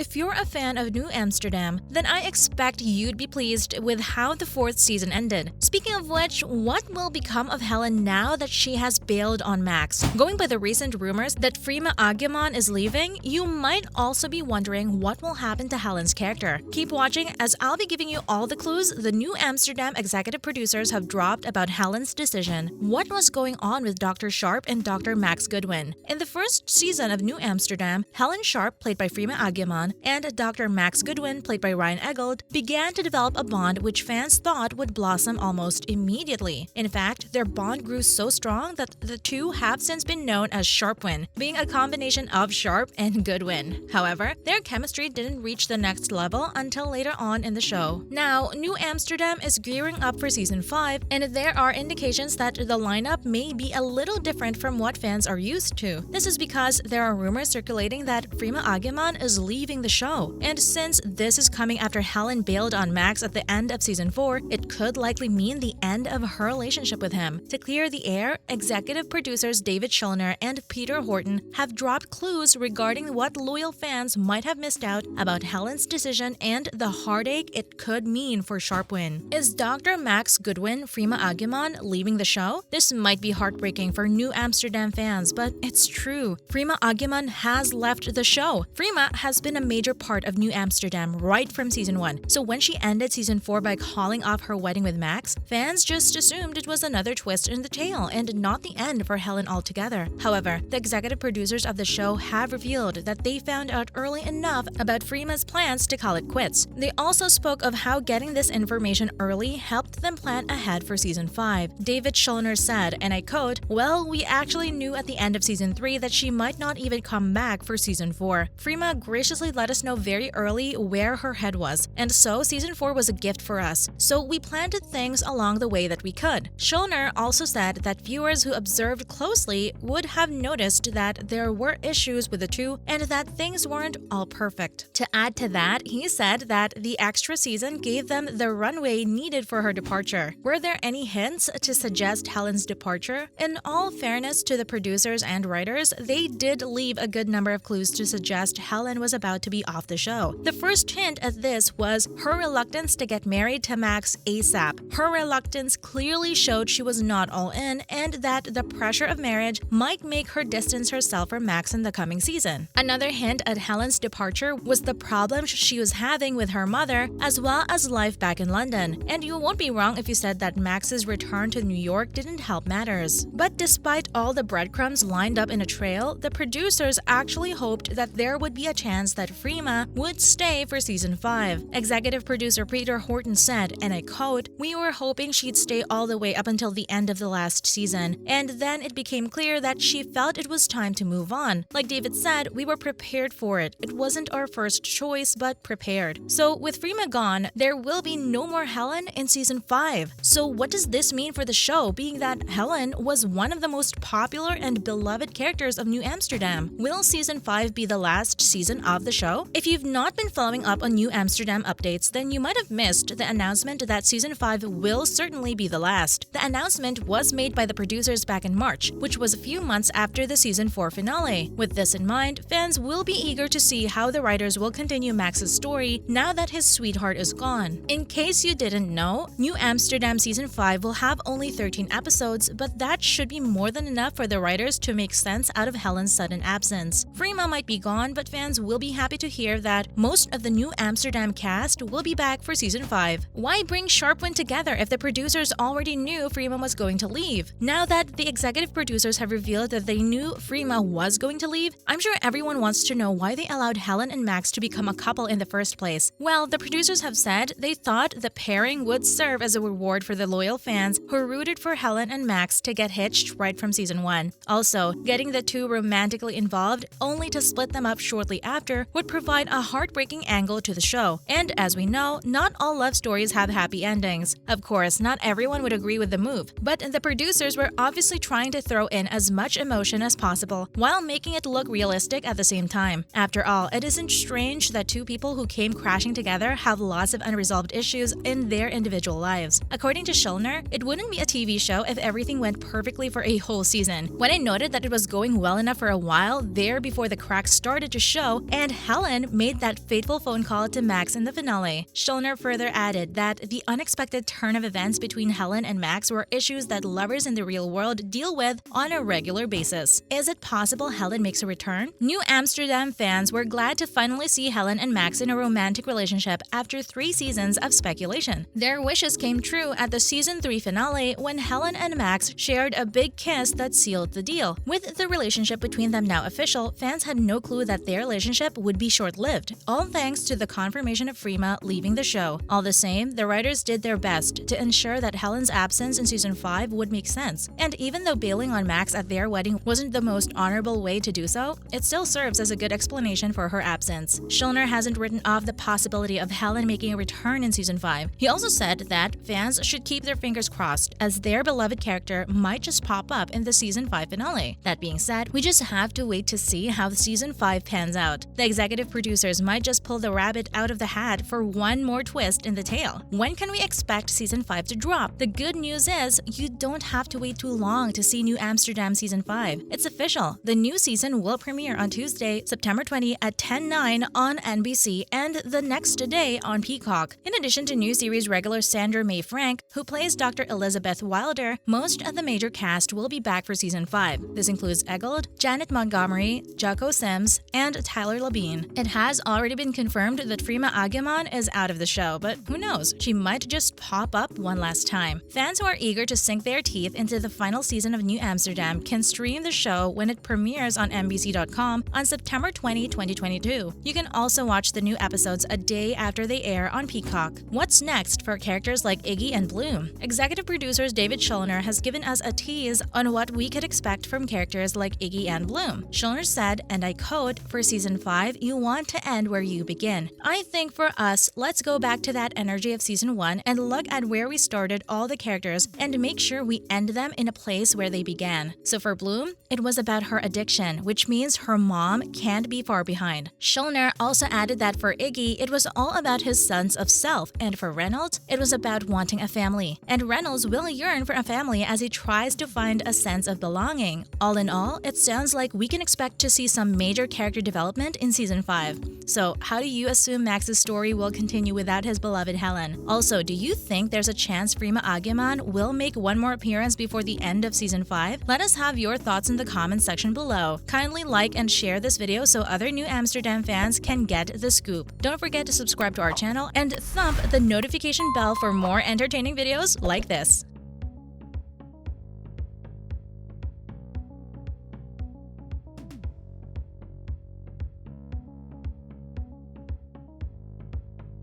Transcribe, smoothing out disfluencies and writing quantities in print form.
if you're a fan of New Amsterdam, then I expect you'd be pleased with how the 4th season ended. Speaking of which, what will become of Helen now that she has bailed on Max? Going by the recent rumors that Freema Agyeman is leaving, you might also be wondering what will happen to Helen's character. Keep watching as I'll be giving you all the clues the New Amsterdam executive producers have dropped about Helen's decision. What was going on with Dr. Sharp and Dr. Max Goodwin? In the first season of New Amsterdam, Helen Sharp, played by Freema Agyeman, and Dr. Max Goodwin, played by Ryan Eggold, began to develop a bond which fans thought would blossom almost immediately. In fact, their bond grew so strong that the two have since been known as Sharpwin, being a combination of Sharp and Goodwin. However, their chemistry didn't reach the next level until later on in the show. Now, New Amsterdam is gearing up for season 5, and there are indications that the lineup may be a little different from what fans are used to. This is because there are rumors circulating that Freema Agyeman is leaving the show, and since this is coming after Helen bailed on Max at the end of season 4, it could likely mean the end of her relationship with him. To clear the air, executive producers David Schulner and Peter Horton have dropped clues regarding what loyal fans might have missed out about Helen's decision and the heartache it could mean for Sharpwin. Is Dr. Max Goodwin Freema Agyeman leaving the show? This might be heartbreaking for New Amsterdam fans, but it's true. Freema Agyeman has left the show. Freema has been a major part of New Amsterdam right from season 1, so when she ended season 4 by calling off her wedding with Max, fans just assumed it was another twist in the tale and not the end for Helen altogether. However, the executive producers of the show have revealed that they found out early enough about Freema's plans to call it quits. They also spoke of how getting this information early helped them plan ahead for season 5. David Schulner said, and I quote, "Well, we actually knew at the end of season 3 that she might not even come back for season 4. Freema graciously let us know very early where her head was, and so season 4 was a gift for us. So we planned things along the way that we could." Schulner also said that viewers who observed closely would have noticed that there were issues with the two and that things weren't all perfect. To add to that, he said that the extra season gave them the runway needed for her departure. Were there any hints to suggest Helen's departure? In all fairness to the producers and writers, they did leave a good number of clues to suggest Helen was about to be off the show. The first hint at this was her reluctance to get married to Max ASAP. Her reluctance clearly showed she was not all in and that the pressure of marriage might make her distance herself from Max in the coming season. Another hint at Helen's departure was the problems she was having with her mother as well as life back in London. And you won't be wrong if you said that Max's return to New York didn't help matters. But despite all the breadcrumbs lined up in a trail, the producers actually hoped that there would be a chance that Freema would stay for season 5. Executive producer Peter Horton said, and I quote, "We were hoping she'd stay all the way up until the end of the last season, and then it became clear that she felt it was time to move on. Like David said, we were prepared for it. It wasn't our first choice, but prepared." So with Freema gone, there will be no more Helen in season 5. So what does this mean for the show, being that Helen was one of the most popular and beloved characters of New Amsterdam? Will season 5 be the last season of the show? If you've not been following up on New Amsterdam updates, then you might have missed the announcement that season 5 will certainly be the last. The announcement was made by the producers back in March, which was a few months after the season 4 finale. With this in mind, fans will be eager to see how the writers will continue Max's story now that his sweetheart is gone. In case you didn't know, New Amsterdam season 5 will have only 13 episodes, but that should be more than enough for the writers to make sense out of Helen's sudden absence. Freema might be gone, but fans will be happy to hear that most of the New Amsterdam cast will be back for season 5. Why bring Sharpwin together if the producers already knew Freema was going to leave? Now that the executive producers have revealed that they knew Freema was going to leave, I'm sure everyone wants to know why they allowed Helen and Max to become a couple in the first place. Well, the producers have said they thought the pairing would serve as a reward for the loyal fans who rooted for Helen and Max to get hitched right from season 1. Also, getting the two romantically involved only to split them up shortly after would provide a heartbreaking angle to the show. And as we know, not all love stories have happy endings. Of course, not everyone would agree with the move, but the producers were obviously trying to throw in as much emotion as possible while making it look realistic at the same time. After all, it isn't strange that two people who came crashing together have lots of unresolved issues in their individual lives. According to Schulner, it wouldn't be a TV show if everything went perfectly for a whole season. When I noted that it was going well enough for a while there before the cracks started to show and Helen made that fateful phone call to Max in the finale. Schulner further added that the unexpected turn of events between Helen and Max were issues that lovers in the real world deal with on a regular basis. Is it possible Helen makes a return? New Amsterdam fans were glad to finally see Helen and Max in a romantic relationship after 3 seasons of speculation. Their wishes came true at the season 3 finale when Helen and Max shared a big kiss that sealed the deal. With the relationship between them now official, fans had no clue that their relationship would be short-lived, all thanks to the confirmation of Freema leaving the show. All the same, the writers did their best to ensure that Helen's absence in season 5 would make sense. And even though bailing on Max at their wedding wasn't the most honorable way to do so, it still serves as a good explanation for her absence. Schulner hasn't written off the possibility of Helen making a return in season 5. He also said that fans should keep their fingers crossed, as their beloved character might just pop up in the season 5 finale. That being said, we just have to wait to see how the season 5 pans out. The executive producers might just pull the rabbit out of the hat for one more twist in the tale. When can we expect season 5 to drop? The good news is, you don't have to wait too long to see New Amsterdam season 5. It's official. The new season will premiere on Tuesday, September 20 at 10:09 on NBC and the next day on Peacock. In addition to new series regular Sandra Mae Frank, who plays Dr. Elizabeth Wilder, most of the major cast will be back for season 5. This includes Eggold, Janet Montgomery, Jocko Sims, and Tyler Labine. It has already been confirmed that Freema Agyeman is out of the show, but who knows, she might just pop up one last time. Fans who are eager to sink their teeth into the final season of New Amsterdam can stream the show when it premieres on NBC.com on September 20, 2022. You can also watch the new episodes a day after they air on Peacock. What's next for characters like Iggy and Bloom? Executive producers David Schulner has given us a tease on what we could expect from characters like Iggy and Bloom. Schulner said, and I quote, "For season 5, you want to end where you begin. I think for us, let's go back to that energy of season 1 and look at where we started all the characters and make sure we end them in a place where they began." So for Bloom, it was about her addiction, which means her mom can't be far behind. Schulner also added that for Iggy, it was all about his sense of self, and for Reynolds, it was about wanting a family. And Reynolds will yearn for a family as he tries to find a sense of belonging. All in all, it sounds like we can expect to see some major character development in season 5. So how do you assume Max's story will continue without his beloved Helen? Also, do you think there's a chance Freema Agyeman will make one more appearance before the end of season 5? Let us have your thoughts in the comments section below. Kindly like and share this video so other New Amsterdam fans can get the scoop. Don't forget to subscribe to our channel and thump the notification bell for more entertaining videos like this.